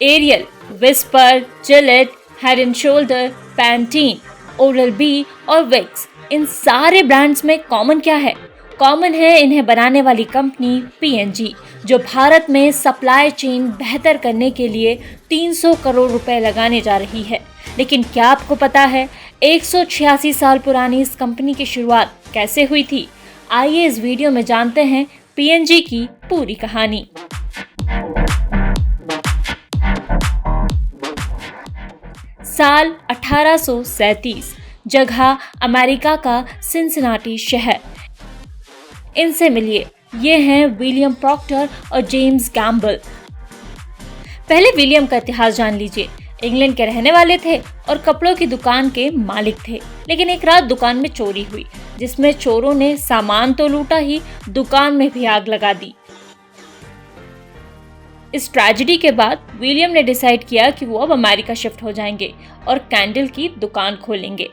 Aerial, Whisper, Gillette, Head and Shoulder, Pantene, Oral B और Vicks, इन सारे brands में कॉमन क्या है? कॉमन है इन्हें बनाने वाली कंपनी पीएनजी, जो भारत में सप्लाई चेन बेहतर करने के लिए 300 करोड़ रुपए लगाने जा रही है। लेकिन क्या आपको पता है 186 साल पुरानी इस कंपनी की शुरुआत कैसे हुई थी? आइए इस वीडियो में जानते हैं पीएनजी की पूरी कहानी। साल 1837, जगह अमेरिका का सिंसिनाटी शहर। इनसे मिलिए, ये हैं विलियम प्रॉक्टर और जेम्स गैम्बल। पहले विलियम का इतिहास जान लीजिए। इंग्लैंड के रहने वाले थे और कपड़ों की दुकान के मालिक थे। लेकिन एक रात दुकान में चोरी हुई, जिसमें चोरों ने सामान तो लूटा ही, दुकान में भी आग लगा दी। इस ट्रेजेडी के बाद विलियम ने डिसाइड किया कि वो अब अमेरिका शिफ्ट हो जाएंगे और कैंडल की दुकान खोलेंगे।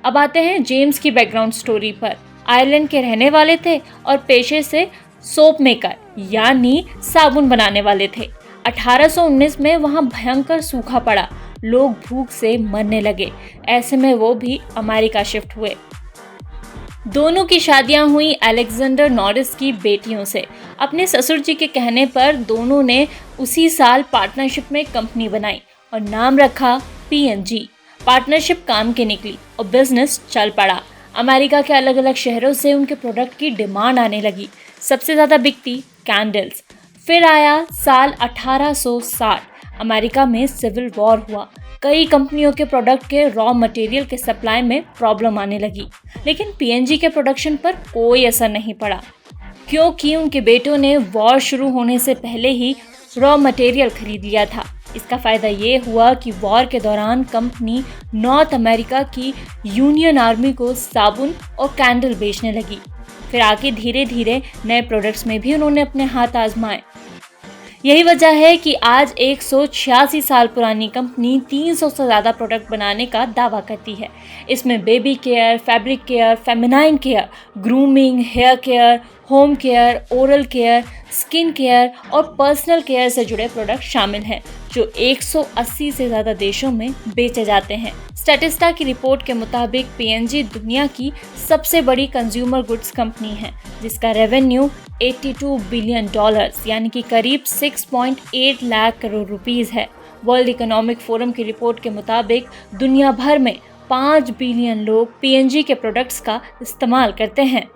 अब आते हैं जेम्स की बैकग्राउंड स्टोरी पर। आयरलैंड के रहने वाले थे और पेशे से सोप मेकर यानी साबुन बनाने वाले थे। 1819 में वहां भयंकर सूखा पड़ा, लोग भूख से मरने लगे। ऐसे में वो भी अमेरिका शिफ्ट हुए। दोनों की शादियां हुई अलेक्जेंडर नॉरिस की बेटियों से। अपने ससुर जी के कहने पर दोनों ने उसी साल पार्टनरशिप में कंपनी बनाई और नाम रखा पीएनजी। पार्टनरशिप काम की निकली और बिजनेस चल पड़ा। अमेरिका के अलग अलग शहरों से उनके प्रोडक्ट की डिमांड आने लगी। सबसे ज़्यादा बिकती कैंडल्स। फिर आया साल 1860। अमेरिका में सिविल वॉर हुआ। कई कंपनियों के प्रोडक्ट के रॉ मटेरियल के सप्लाई में प्रॉब्लम आने लगी। लेकिन पीएनजी के प्रोडक्शन पर कोई असर नहीं पड़ा, क्योंकि उनके बेटों ने वॉर शुरू होने से पहले ही रॉ मटेरियल खरीद लिया था। इसका फायदा ये हुआ कि वॉर के दौरान कंपनी नॉर्थ अमेरिका की यूनियन आर्मी को साबुन और कैंडल बेचने लगी। फिर आगे धीरे धीरे नए प्रोडक्ट्स में भी उन्होंने अपने हाथ आजमाए। यही वजह है कि आज 186 साल पुरानी कंपनी 300 से ज़्यादा प्रोडक्ट बनाने का दावा करती है। इसमें baby care, fabric care, feminine care, grooming, hair care, home care, oral care, skin care और पर्सनल केयर से जुड़े प्रोडक्ट शामिल हैं, जो 180 से ज़्यादा देशों में बेचे जाते हैं। स्टैटिस्टा की रिपोर्ट के मुताबिक पीएनजी दुनिया की सबसे बड़ी कंज्यूमर गुड्स कंपनी है, जिसका रेवेन्यू $82 बिलियन यानी कि करीब 6.8 लाख करोड़ रुपीस है। वर्ल्ड इकोनॉमिक फोरम की रिपोर्ट के मुताबिक दुनिया भर में 5 बिलियन लोग पीएनजी के प्रोडक्ट्स का इस्तेमाल करते हैं।